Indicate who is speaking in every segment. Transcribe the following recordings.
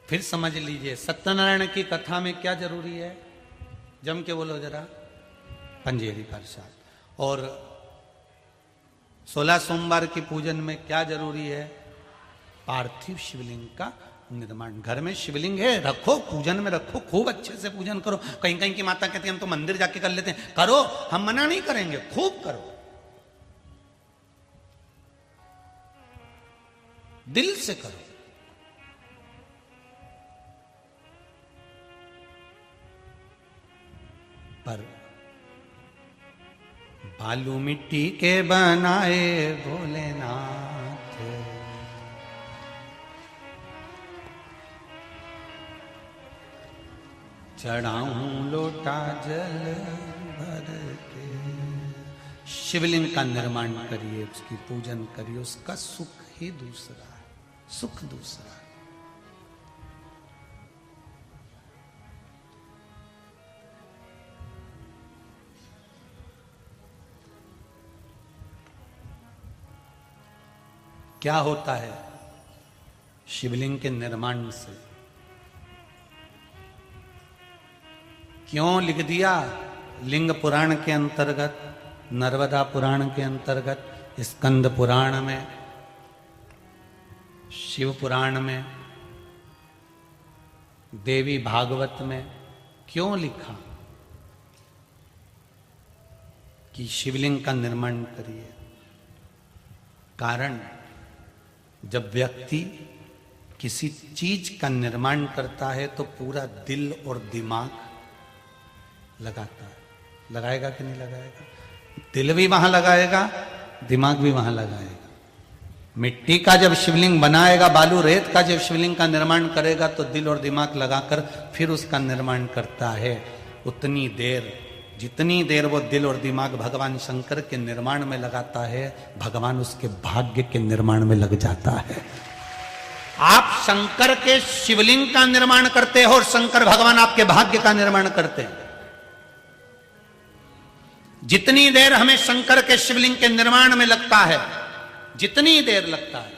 Speaker 1: फिर समझ लीजिए सत्यनारायण की कथा में क्या जरूरी है, जम के बोलो जरा, पंजेरी प्रसाद। और 16 सोमवार की पूजन में क्या जरूरी है, पार्थिव शिवलिंग का निर्माण। घर में शिवलिंग है, रखो, पूजन में रखो, खूब अच्छे से पूजन करो। कहीं कहीं की माता कहती है हम तो मंदिर जाके कर लेते हैं, करो, हम मना नहीं करेंगे, खूब करो, दिल से करो। पर बालू मिट्टी के बनाए भोलेनाथ, चढ़ाऊं लोटा जल भर के। शिवलिंग का निर्माण करिए, उसकी पूजन करिए, उसका सुख ही दूसरा है, सुख दूसरा है। क्या होता है शिवलिंग के निर्माण से? क्यों लिख दिया लिंग पुराण के अंतर्गत, नर्मदा पुराण के अंतर्गत, स्कंद पुराण में, शिव पुराण में, देवी भागवत में क्यों लिखा कि शिवलिंग का निर्माण करिए? कारण जब व्यक्ति किसी चीज का निर्माण करता है तो पूरा दिल और दिमाग लगाता है। लगाएगा कि नहीं लगाएगा? दिल भी वहां लगाएगा, दिमाग भी वहां लगाएगा। मिट्टी का जब शिवलिंग बनाएगा, बालू रेत का जब शिवलिंग का निर्माण करेगा तो दिल और दिमाग लगाकर फिर उसका निर्माण करता है। उतनी देर, जितनी देर वो दिल और दिमाग भगवान शंकर के निर्माण में लगाता है, भगवान उसके भाग्य के निर्माण में लग जाता है। आप शंकर के शिवलिंग का निर्माण करते हो और शंकर भगवान आपके भाग्य का निर्माण करते हैं। जितनी देर हमें शंकर के शिवलिंग के निर्माण में लगता है, जितनी देर लगता है,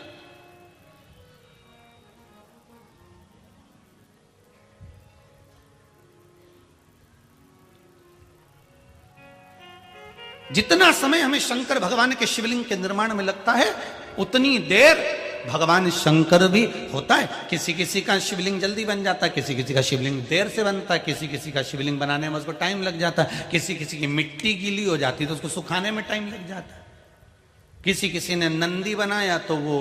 Speaker 1: जितना समय हमें शंकर भगवान के शिवलिंग के निर्माण में लगता है, उतनी देर भगवान शंकर भी होता है। किसी किसी का शिवलिंग जल्दी बन जाता है, किसी किसी का शिवलिंग देर से बनता है, किसी किसी का शिवलिंग बनाने में उसको टाइम लग जाता है, किसी किसी की मिट्टी गीली हो जाती है तो उसको सुखाने में टाइम लग जाता है, किसी किसी ने नंदी बनाया तो वो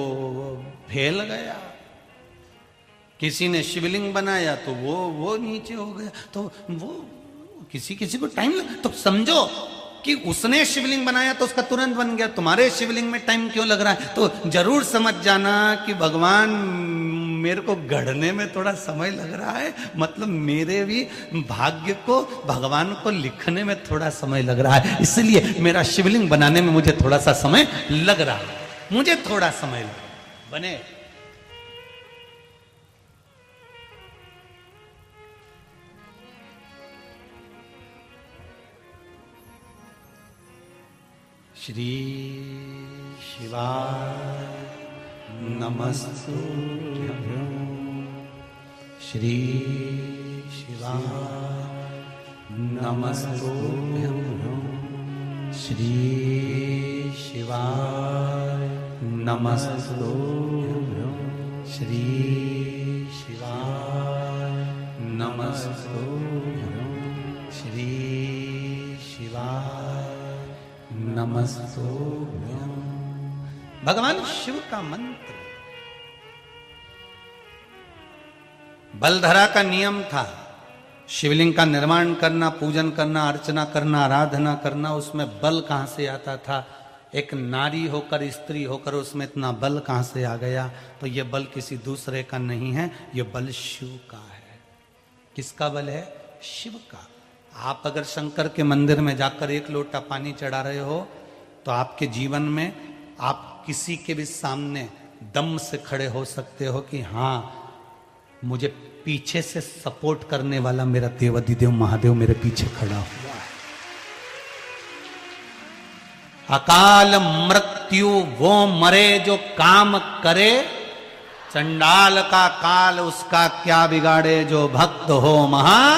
Speaker 1: फेल गया, किसी ने शिवलिंग बनाया तो वो नीचे हो गया, तो वो किसी किसी को टाइम लग। तो समझो कि उसने शिवलिंग बनाया तो उसका तुरंत बन गया, तुम्हारे शिवलिंग में टाइम क्यों लग रहा है? तो जरूर समझ जाना कि भगवान मेरे को गढ़ने में थोड़ा समय लग रहा है, मतलब मेरे भी भाग्य को भगवान को लिखने में थोड़ा समय लग रहा है, इसलिए मेरा शिवलिंग बनाने में मुझे थोड़ा सा समय लग रहा है, मुझे थोड़ा समय लग रहा है, बने। श्री शिवाय नमस्तुभ्यं, श्री शिवाय नमस्तुभ्यं, श्री शिवाय नमस्तुभ्यं, श्री शिवाय नमस्तुभ्यं, श्री शिवाय नमस्तुभ्यं। भगवान शिव का मंत्र। बलधरा का नियम था शिवलिंग का निर्माण करना, पूजन करना, अर्चना करना, आराधना करना। उसमें बल कहां से आता था? एक नारी होकर, स्त्री होकर उसमें इतना बल कहां से आ गया? तो यह बल किसी दूसरे का नहीं है, यह बल शिव का है। किसका बल है? शिव का। आप अगर शंकर के मंदिर में जाकर एक लोटा पानी चढ़ा रहे हो तो आपके जीवन में आप किसी के भी सामने दम से खड़े हो सकते हो कि हाँ, मुझे पीछे से सपोर्ट करने वाला मेरा देवाधिदेव महादेव मेरे पीछे खड़ा हुआ है। अकाल मृत्यु वो मरे जो काम करे चंडाल का काल उसका क्या बिगाड़े, जो भक्त हो महा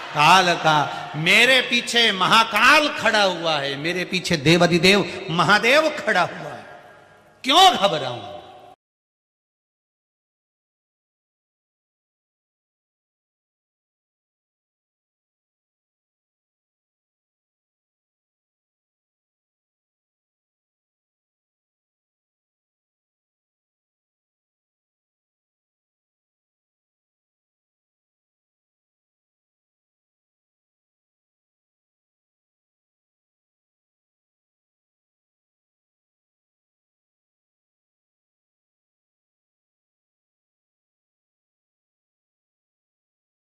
Speaker 1: काल का। मेरे पीछे महाकाल खड़ा हुआ है, मेरे पीछे देवाधिदेव महादेव खड़ा हुआ है, क्यों घबराऊं।